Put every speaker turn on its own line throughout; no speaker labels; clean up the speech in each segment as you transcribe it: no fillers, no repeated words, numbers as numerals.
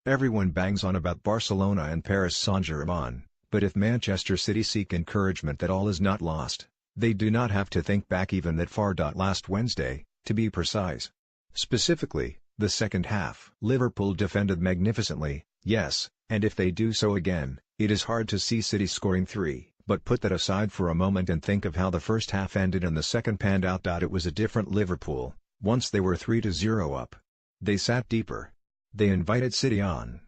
Everyone bangs on about Barcelona and Paris Saint-Germain, but if Manchester City seek encouragement that all is not lost, they do not have to think back even that far. Last Wednesday, to be precise. Specifically, the second half. Liverpool defended magnificently, yes, and if they do so again, it is hard to see City scoring three. But put that aside for a moment and think of how the first half ended and the second panned out. It was a different Liverpool, once they were 3-0 up. They sat deeper. They invited City on.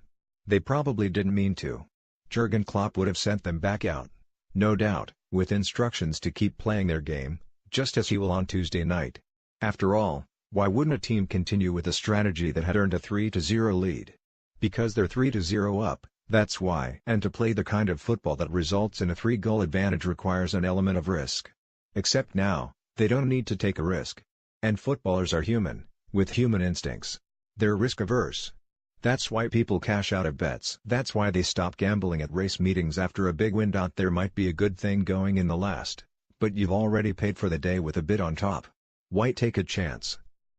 They probably didn't mean to. Jurgen Klopp would have sent them back out, no doubt, with instructions to keep playing their game, just as he will on Tuesday night. After all, why wouldn't a team continue with a strategy that had earned a 3-0 lead? Because they're 3-0 up. That's why. And to play the kind of football that results in a 3-goal advantage requires an element of risk. Except now, they don't need to take a risk. And footballers are human, with human instincts. They're risk-averse. That's why people cash out of bets. That's why they stop gambling at race meetings after a big win. There might be a good thing going in the last, but you've already paid for the day with a bid on top. Why take a chance?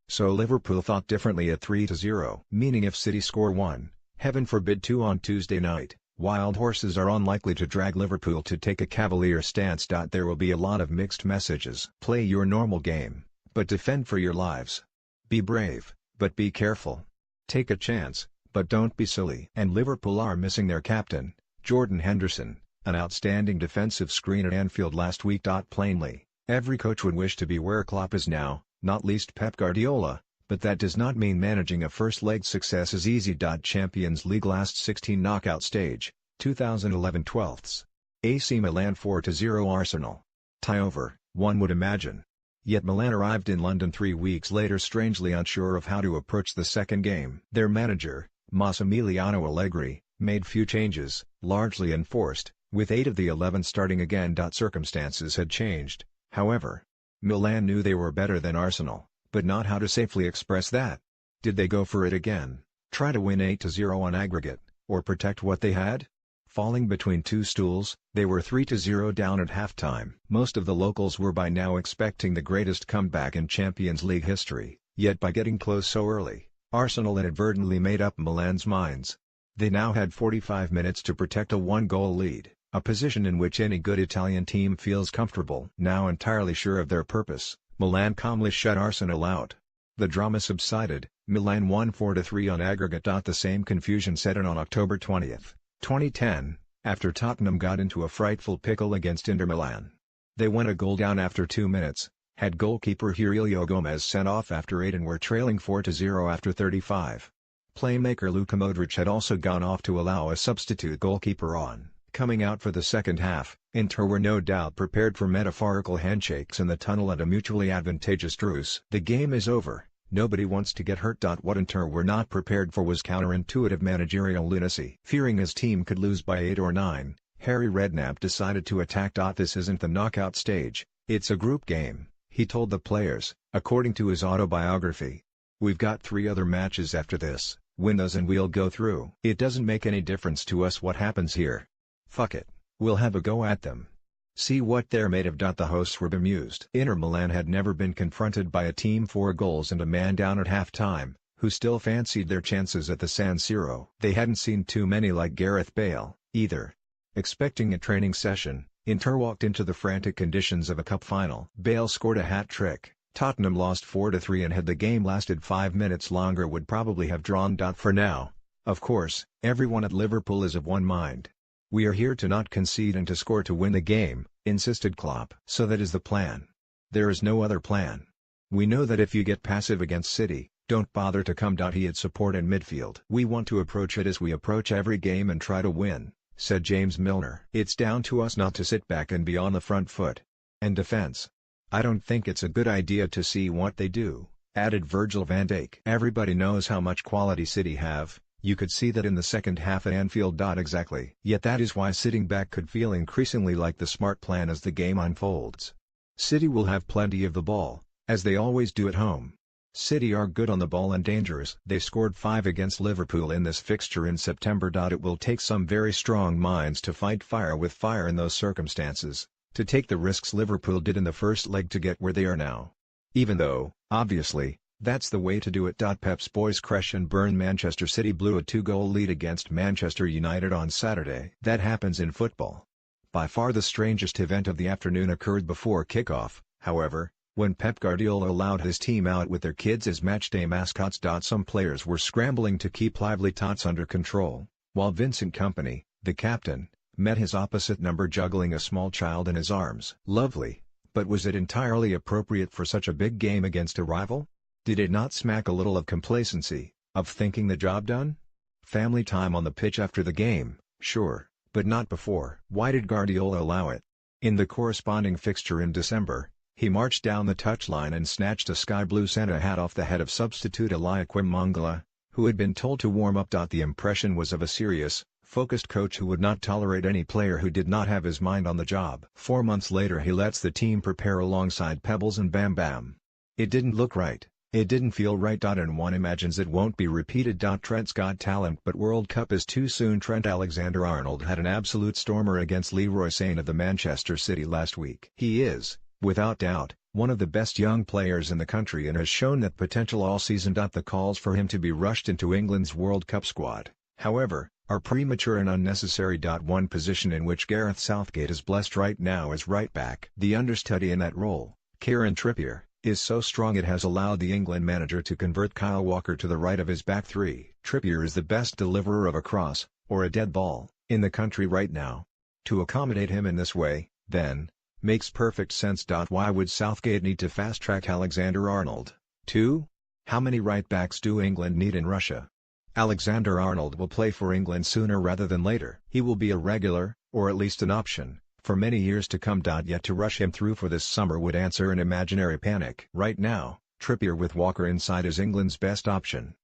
So Liverpool thought differently at 3-0. Meaning if City score 1, heaven forbid 2 on Tuesday night, wild horses are unlikely to drag Liverpool to take a cavalier stance. There will be a lot of mixed messages. Play your normal game, but defend for your lives. Be brave, but be careful. Take a chance, but don't be silly. And Liverpool are missing their captain, Jordan Henderson, an outstanding defensive screen at Anfield last week. Plainly, every coach would wish to be where Klopp is now, not least Pep Guardiola. But that does not mean managing a first-leg success is easy. Champions League last 16 knockout stage, 2011 12ths. AC Milan 4-0 Arsenal. Tie over, one would imagine. Yet Milan arrived in London 3 weeks later strangely unsure of how to approach the second game. Their manager, Massimiliano Allegri, made few changes, largely enforced, with 8 of the 11 starting again. Circumstances had changed, however. Milan knew they were better than Arsenal, but not how to safely express that. Did they go for it again, try to win 8-0 on aggregate, or protect what they had? Falling between two stools, they were 3-0 down at halftime. Most of the locals were by now expecting the greatest comeback in Champions League history, yet by getting close so early, Arsenal inadvertently made up Milan's minds. They now had 45 minutes to protect a 1-goal lead, a position in which any good Italian team feels comfortable. Now entirely sure of their purpose, Milan calmly shut Arsenal out. The drama subsided, Milan won 4-3 on aggregate. The same confusion set in on October 20, 2010, after Tottenham got into a frightful pickle against Inter Milan. They went a goal down after 2 minutes, had goalkeeper Heurelho Gomez sent off after 8 and were trailing 4-0 after 35. Playmaker Luka Modric had also gone off to allow a substitute goalkeeper on. Coming out for the second half, Inter were no doubt prepared for metaphorical handshakes in the tunnel and a mutually advantageous truce. The game is over, nobody wants to get hurt. What Inter were not prepared for was counterintuitive managerial lunacy. Fearing his team could lose by 8 or 9, Harry Redknapp decided to attack. This isn't the knockout stage, it's a group game, he told the players, according to his autobiography. We've got 3 other matches after this, win those and we'll go through. It doesn't make any difference to us what happens here. Fuck it, we'll have a go at them. See what they're made of. The hosts were bemused. Inter Milan had never been confronted by a team 4 goals and a man down at halftime, who still fancied their chances at the San Siro. They hadn't seen too many like Gareth Bale, either. Expecting a training session, Inter walked into the frantic conditions of a cup final. Bale scored a hat-trick, Tottenham lost 4-3 and had the game lasted 5 minutes longer would probably have drawn. For now, of course, everyone at Liverpool is of one mind. We are here to not concede and to score to win the game, insisted Klopp. So that is the plan. There is no other plan. We know that if you get passive against City, don't bother to come. He had support in midfield. We want to approach it as we approach every game and try to win, said James Milner. It's down to us not to sit back and be on the front foot. And defense. I don't think it's a good idea to see what they do, added Virgil van Dijk. Everybody knows how much quality City have. You could see that in the second half at Anfield. Exactly. Yet that is why sitting back could feel increasingly like the smart plan as the game unfolds. City will have plenty of the ball, as they always do at home. City are good on the ball and dangerous. They scored 5 against Liverpool in this fixture in September. It will take some very strong minds to fight fire with fire in those circumstances, to take the risks Liverpool did in the first leg to get where they are now. Even though, obviously, That's the way to do it. Pep's boys crash and burn. Manchester City blew a 2-goal lead against Manchester United on Saturday. That happens in football. By far the strangest event of the afternoon occurred before kickoff, however, when Pep Guardiola allowed his team out with their kids as matchday mascots. Some players were scrambling to keep lively tots under control, while Vincent Kompany, the captain, met his opposite number juggling a small child in his arms. Lovely, but was it entirely appropriate for such a big game against a rival? Did it not smack a little of complacency, of thinking the job done? Family time on the pitch after the game, sure, but not before. Why did Guardiola allow it? In the corresponding fixture in December, he marched down the touchline and snatched a sky blue Santa hat off the head of substitute Eliaquim Mangala, who had been told to warm up. The impression was of a serious, focused coach who would not tolerate any player who did not have his mind on the job. 4 months later he lets the team prepare alongside Pebbles and Bam Bam. It didn't look right, it didn't feel right. And one imagines it won't be repeated. Trent's got talent but World Cup is too soon. Trent Alexander-Arnold had an absolute stormer against Leroy Sane of the Manchester City last week. He is, without doubt, one of the best young players in the country and has shown that potential all season. The calls for him to be rushed into England's World Cup squad, however, are premature and unnecessary. One position in which Gareth Southgate is blessed right now is right back. The understudy in that role, Kieran Trippier, is so strong it has allowed the England manager to convert Kyle Walker to the right of his back three. Trippier is the best deliverer of a cross, or a dead ball, in the country right now. To accommodate him in this way, then, makes perfect sense. Why would Southgate need to fast-track Alexander-Arnold, too? How many right-backs do England need in Russia? Alexander-Arnold will play for England sooner rather than later. He will be a regular, or at least an option, for many years to come. Yet to rush him through for this summer would answer an imaginary panic. Right now, Trippier with Walker inside is England's best option.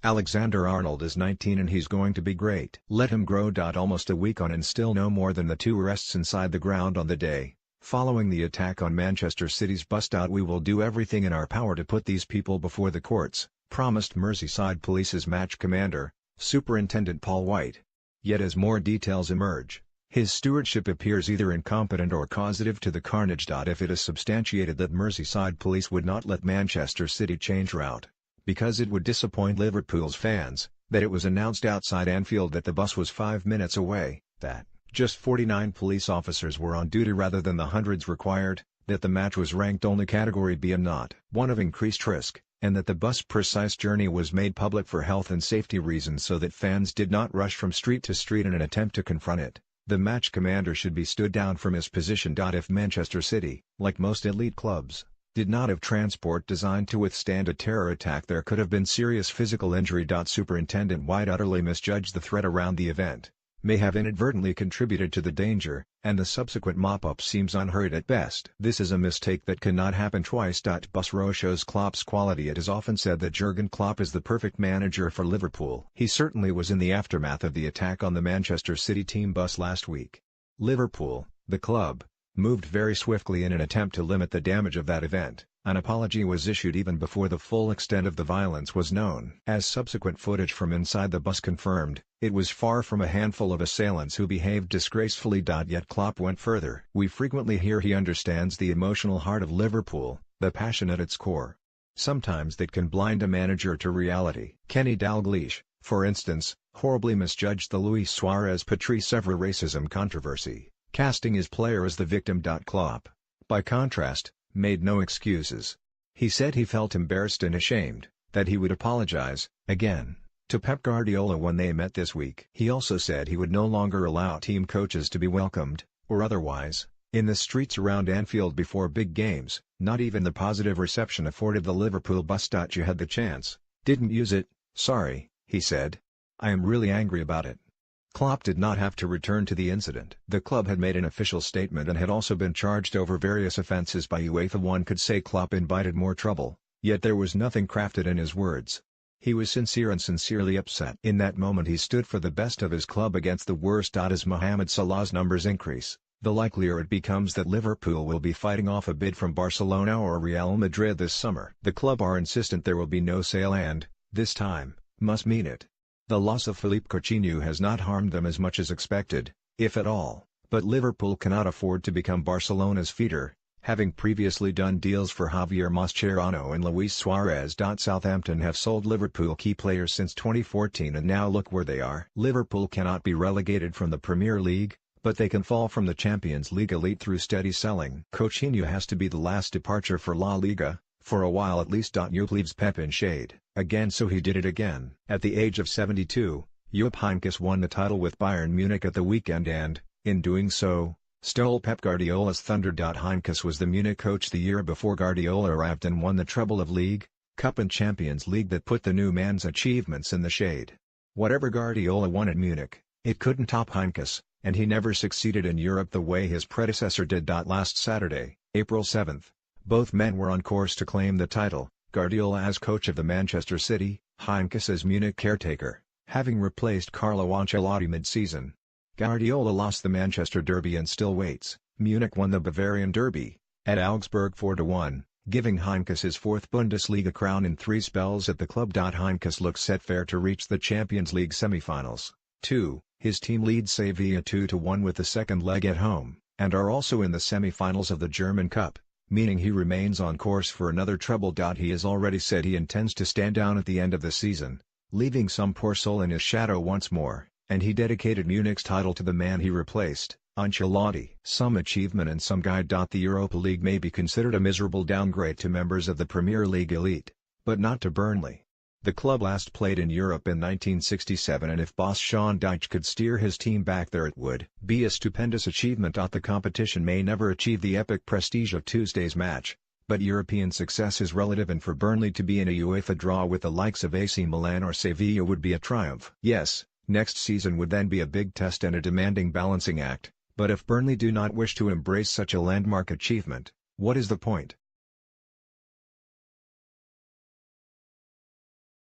Alexander-Arnold is 19 and he's going to be great. Let him grow. Almost a week on and still no more than the 2 arrests inside the ground on the day following the attack on Manchester City's bus. We will do everything in our power to put these people before the courts, promised Merseyside Police's match commander, Superintendent Paul White. Yet as more details emerge, his stewardship appears either incompetent or causative to the carnage. If it is substantiated that Merseyside Police would not let Manchester City change route, because it would disappoint Liverpool's fans, that it was announced outside Anfield that the bus was 5 minutes away, that just 49 police officers were on duty rather than the hundreds required, that the match was ranked only Category B and not one of increased risk, and that the bus' precise journey was made public for health and safety reasons so that fans did not rush from street to street in an attempt to confront it, the match commander should be stood down from his position. If Manchester City, like most elite clubs, did not have transport designed to withstand a terror attack, there could have been serious physical injury. Superintendent White utterly misjudged the threat around the event, may have inadvertently contributed to the danger, and the subsequent mop-up seems unhurried at best. This is a mistake that cannot happen twice. Bus row shows Klopp's quality. It is often said that Jurgen Klopp is the perfect manager for Liverpool. He certainly was in the aftermath of the attack on the Manchester City team bus last week. Liverpool, the club, moved very swiftly in an attempt to limit the damage of that event. An apology was issued even before the full extent of the violence was known. As subsequent footage from inside the bus confirmed, it was far from a handful of assailants who behaved disgracefully. Yet Klopp went further. We frequently hear he understands the emotional heart of Liverpool, the passion at its core. Sometimes that can blind a manager to reality. Kenny Dalglish, for instance, horribly misjudged the Luis Suarez-Patrice Evra racism controversy, casting his player as the victim. Klopp, by contrast, made no excuses. He said he felt embarrassed and ashamed, that he would apologize, again, to Pep Guardiola when they met this week. He also said he would no longer allow team coaches to be welcomed, or otherwise, in the streets around Anfield before big games. Not even the positive reception afforded the Liverpool bus. You had the chance, didn't use it, sorry, he said. I am really angry about it. Klopp did not have to return to the incident. The club had made an official statement and had also been charged over various offences by UEFA. One could say Klopp invited more trouble, yet there was nothing crafted in his words. He was sincere and sincerely upset. In that moment he stood for the best of his club against the worst. As Mohamed Salah's numbers increase, the likelier it becomes that Liverpool will be fighting off a bid from Barcelona or Real Madrid this summer. The club are insistent there will be no sale and, this time, must mean it. The loss of Philippe Coutinho has not harmed them as much as expected, if at all, but Liverpool cannot afford to become Barcelona's feeder, Having previously done deals for Javier Mascherano and Luis Suarez. Southampton have sold Liverpool key players since 2014 and now look where they are. Liverpool cannot be relegated from the Premier League, but they can fall from the Champions League elite through steady selling. Coutinho has to be the last departure for La Liga, for a while at least. Jupp leaves Pep in shade. Again, so he did it again. At the age of 72, Jupp Heynckes won the title with Bayern Munich at the weekend and, in doing so, stole Pep Guardiola's thunder. Heynckes was the Munich coach the year before Guardiola arrived and won the treble of League, Cup and Champions League that put the new man's achievements in the shade. Whatever Guardiola won at Munich, it couldn't top Heynckes, and he never succeeded in Europe the way his predecessor did. Last Saturday, April 7, both men were on course to claim the title, Guardiola as coach of the Manchester City, Heynckes as Munich caretaker, having replaced Carlo Ancelotti mid-season. Guardiola lost the Manchester Derby and still waits. Munich won the Bavarian Derby, at Augsburg 4-1, giving Heynckes his fourth Bundesliga crown in 3 spells at the club. Heynckes looks set fair to reach the Champions League semi-finals. 2. His team leads Sevilla 2-1 with the second leg at home, and are also in the semi-finals of the German Cup, meaning he remains on course for another treble. He has already said he intends to stand down at the end of the season, leaving some poor soul in his shadow once more, and he dedicated Munich's title to the man he replaced, Ancelotti. Some achievement and some guide. The Europa League may be considered a miserable downgrade to members of the Premier League elite, but not to Burnley. The club last played in Europe in 1967, and if boss Sean Dyche could steer his team back there, it would be a stupendous achievement. The competition may never achieve the epic prestige of Tuesday's match, but European success is relative, and for Burnley to be in a UEFA draw with the likes of AC Milan or Sevilla would be a triumph. Yes, next season would then be a big test and a demanding balancing act, but if Burnley do not wish to embrace such a landmark achievement, what is the point?